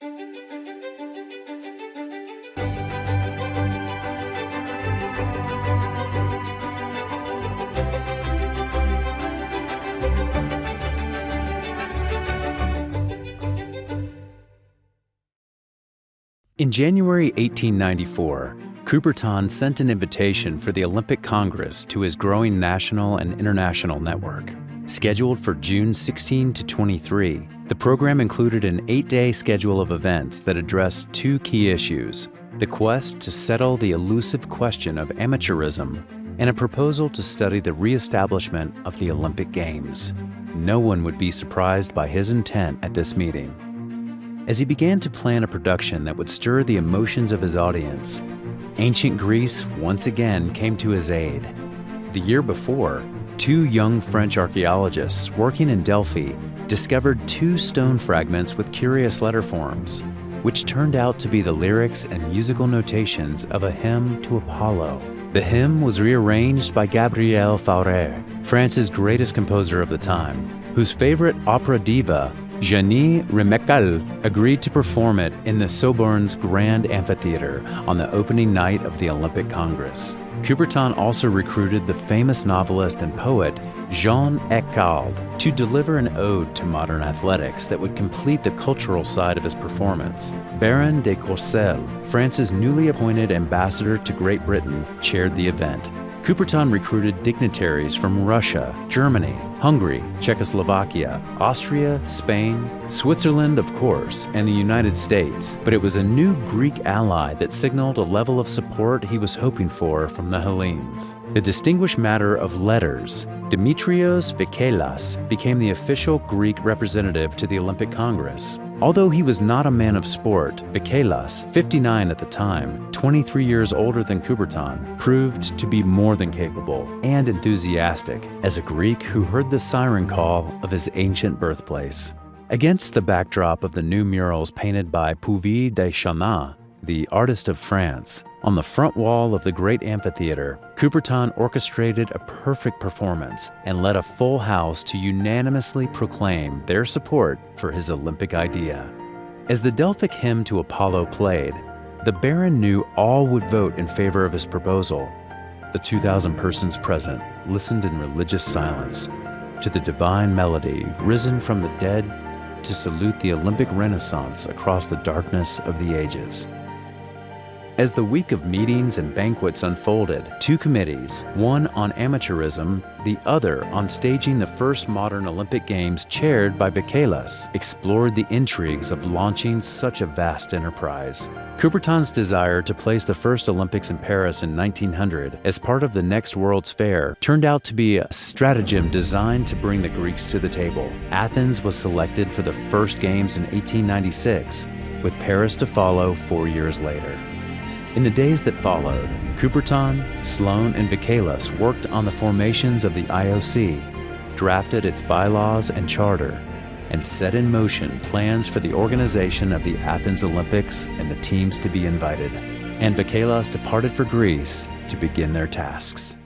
In January 1894, Coubertin sent an invitation for the Olympic Congress to his growing national and international network. Scheduled for June 16 to 23, the program included an 8-day schedule of events that addressed two key issues: the quest to settle the elusive question of amateurism and a proposal to study the re-establishment of the Olympic Games. No one would be surprised by his intent at this meeting. As he began to plan a production that would stir the emotions of his audience, ancient Greece once again came to his aid. The year before, two young French archaeologists working in Delphi discovered two stone fragments with curious letter forms, which turned out to be the lyrics and musical notations of a hymn to Apollo. The hymn was rearranged by Gabriel Fauré, France's greatest composer of the time, whose favorite opera diva, Jeanne Remecal, agreed to perform it in the Sorbonne's Grand Amphitheater on the opening night of the Olympic Congress. Coubertin also recruited the famous novelist and poet Jean Ecald to deliver an ode to modern athletics that would complete the cultural side of his performance. Baron de Courcelles, France's newly appointed ambassador to Great Britain, chaired the event. Coubertin recruited dignitaries from Russia, Germany, Hungary, Czechoslovakia, Austria, Spain, Switzerland, of course, and the United States. But it was a new Greek ally that signaled a level of support he was hoping for from the Hellenes. The distinguished matter of letters, Dimitrios Vikelas became the official Greek representative to the Olympic Congress. Although he was not a man of sport, Vikelas, 59 at the time, 23 years older than Coubertin, proved to be more than capable and enthusiastic as a Greek who heard the siren call of his ancient birthplace. Against the backdrop of the new murals painted by Puvis de Chaumont, the artist of France, on the front wall of the great amphitheater, Coubertin orchestrated a perfect performance and led a full house to unanimously proclaim their support for his Olympic idea. As the Delphic hymn to Apollo played, the Baron knew all would vote in favor of his proposal. The 2,000 persons present listened in religious silence to the divine melody risen from the dead to salute the Olympic Renaissance across the darkness of the ages. As the week of meetings and banquets unfolded, two committees, one on amateurism, the other on staging the first modern Olympic Games chaired by Vikelas, explored the intrigues of launching such a vast enterprise. Coubertin's desire to place the first Olympics in Paris in 1900 as part of the next World's Fair turned out to be a stratagem designed to bring the Greeks to the table. Athens was selected for the first Games in 1896, with Paris to follow 4 years later. In the days that followed, Coubertin, Sloan, and Vikelas worked on the formations of the IOC, drafted its bylaws and charter, and set in motion plans for the organization of the Athens Olympics and the teams to be invited. And Vikelas departed for Greece to begin their tasks.